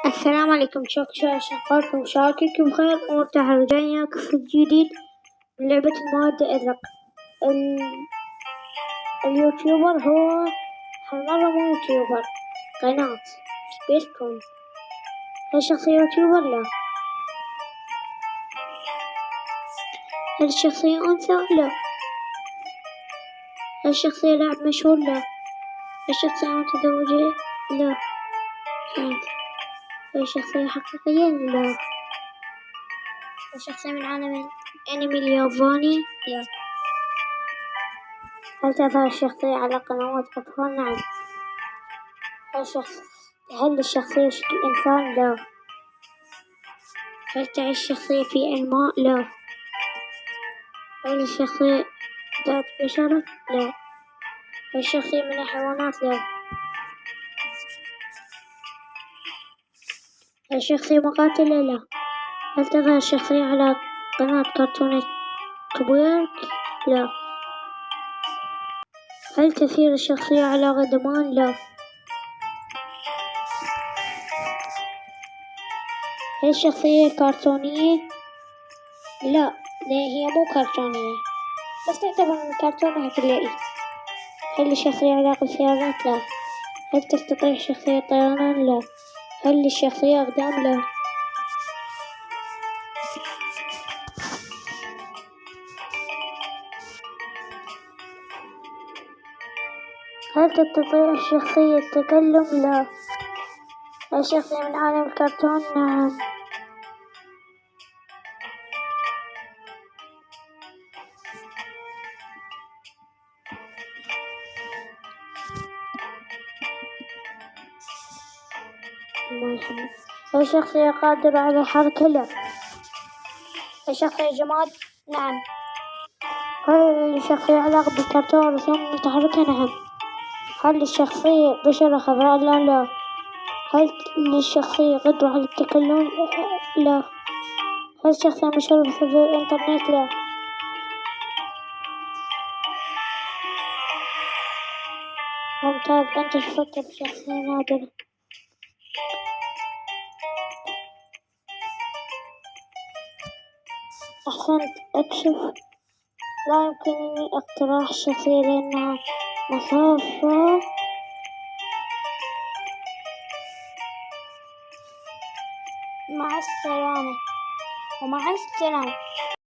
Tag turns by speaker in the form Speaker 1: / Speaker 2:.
Speaker 1: السلام عليكم، شكرا وشاكركم بخير ومرتاح. رجعنا قصة جديد من لعبة المواد الأزرق. اليوتيوبر هو هالمرة مو يوتيوبر، قناة سبيستون. هل الشخصية يوتيوبر؟ لا. هل الشخصية أنثى؟ لا. هل الشخصية لاعب مشهور؟ لا. هل الشخصية متزوجة؟ لا. هل الشخصية حقيقية؟ لا. هل الشخصية من عالم الأنمي الياباني؟ لا. هل تظهر الشخصية على قنوات أطفال؟ نعم. هل الشخصية شكل إنسان؟ لا. هل تعيش الشخصية في الماء؟ لا. هل الشخصية ذات بشرة؟ لا. هل الشخصية من الحيوانات؟ لا. هل الشخصية مقاتلة؟ لا. هل تظهر الشخصية على قناة كرتون كبير؟ لا. هل تسير الشخصية على قدمان؟ لا. هل الشخصية كرتونية؟ لا، هي مو كرتونية، بس تعتبر من كرتون هتلاقي. هل الشخصية علاقة بالسيارات؟ لا. هل تستطيع الشخصية الطيران؟ لا. هل الشخصية أقدام؟ لا. هل تستطيع الشخصية التكلم؟ لا. هل الشخصية من عالم الكرتون؟ نعم. هل الشخصية قادرة على الحركة؟ لا. هل الشخصية جماد؟ نعم. هل الشخصية علاقة بالكرتون ورسوم متحركة؟ نعم. هل الشخصية بشرة خضراء؟ لا. هل للشخصية قدرة على التكلم؟ لا. هل الشخصية مشهورة في الإنترنت؟ لا. ممتاز، أنت تفكر بشخصية نادرة. أحسنت، أكشف. لا يمكنني اقتراح الشخصية لأنها مسافة. مع السلامة.